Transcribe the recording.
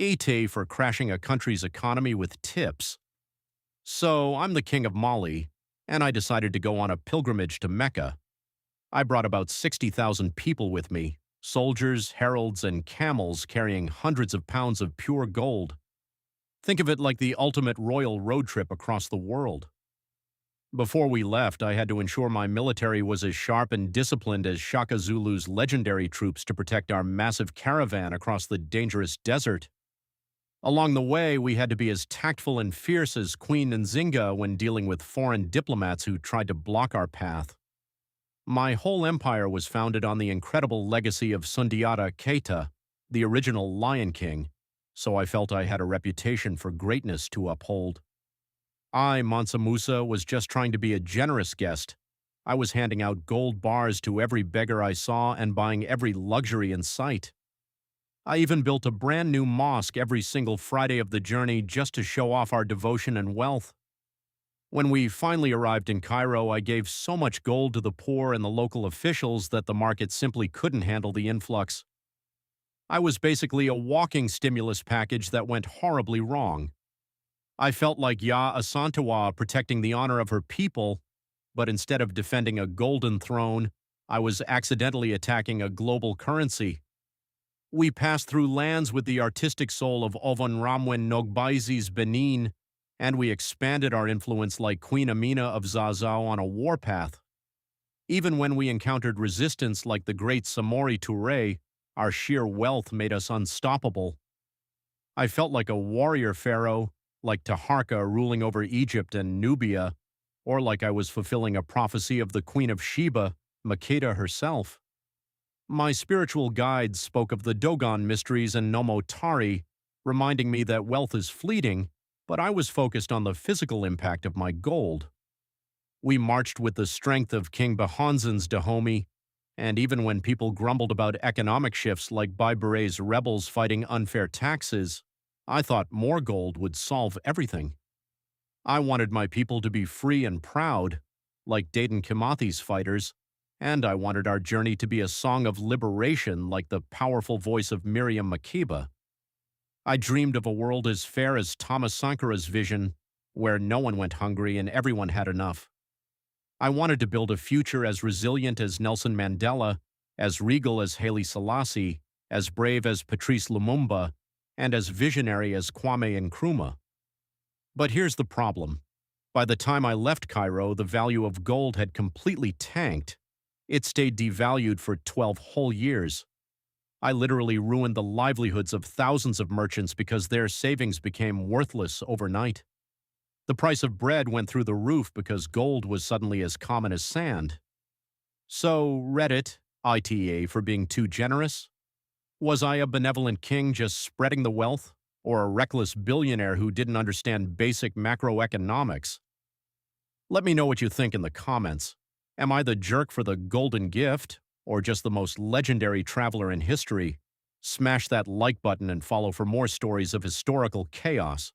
AITAH for crashing a country's economy with tips. So I'm the king of Mali, and I decided to go on a pilgrimage to Mecca. I brought about 60,000 people with me, soldiers, heralds, and camels carrying hundreds of pounds of pure gold. Think of it like the ultimate royal road trip across the world. Before we left, I had to ensure my military was as sharp and disciplined as Shaka Zulu's legendary troops to protect our massive caravan across the dangerous desert. Along the way, we had to be as tactful and fierce as Queen Nzinga when dealing with foreign diplomats who tried to block our path. My whole empire was founded on the incredible legacy of Sundiata Keita, the original Lion King, so I felt I had a reputation for greatness to uphold. I, Mansa Musa, was just trying to be a generous guest. I was handing out gold bars to every beggar I saw and buying every luxury in sight. I even built a brand new mosque every single Friday of the journey just to show off our devotion and wealth. When we finally arrived in Cairo, I gave so much gold to the poor and the local officials that the market simply couldn't handle the influx. I was basically a walking stimulus package that went horribly wrong. I felt like Ya Asantewa protecting the honor of her people, but instead of defending a golden throne, I was accidentally attacking a global currency. We passed through lands with the artistic soul of Ovonramwen Nogbaizi's Benin, and we expanded our influence like Queen Amina of Zazao on a warpath. Even when we encountered resistance like the great Samori Touré, our sheer wealth made us unstoppable. I felt like a warrior pharaoh, like Taharka ruling over Egypt and Nubia, or like I was fulfilling a prophecy of the Queen of Sheba, Makeda herself. My spiritual guides spoke of the Dogon mysteries and Nomotari, reminding me that wealth is fleeting, but I was focused on the physical impact of my gold. We marched with the strength of King Bahonzan's Dahomey, and even when people grumbled about economic shifts like Baibare's rebels fighting unfair taxes, I thought more gold would solve everything. I wanted my people to be free and proud, like Dedan Kimathi's fighters, and I wanted our journey to be a song of liberation like the powerful voice of Miriam Makeba. I dreamed of a world as fair as Thomas Sankara's vision, where no one went hungry and everyone had enough. I wanted to build a future as resilient as Nelson Mandela, as regal as Haile Selassie, as brave as Patrice Lumumba, and as visionary as Kwame Nkrumah. But here's the problem. By the time I left Cairo, the value of gold had completely tanked. It stayed devalued for 12 whole years. I literally ruined the livelihoods of thousands of merchants because their savings became worthless overnight. The price of bread went through the roof because gold was suddenly as common as sand. So, Reddit, ITA for being too generous? Was I a benevolent king just spreading the wealth, or a reckless billionaire who didn't understand basic macroeconomics? Let me know what you think in the comments. Am I the jerk for the golden gift, or just the most legendary traveler in history? Smash that like button and follow for more stories of historical chaos.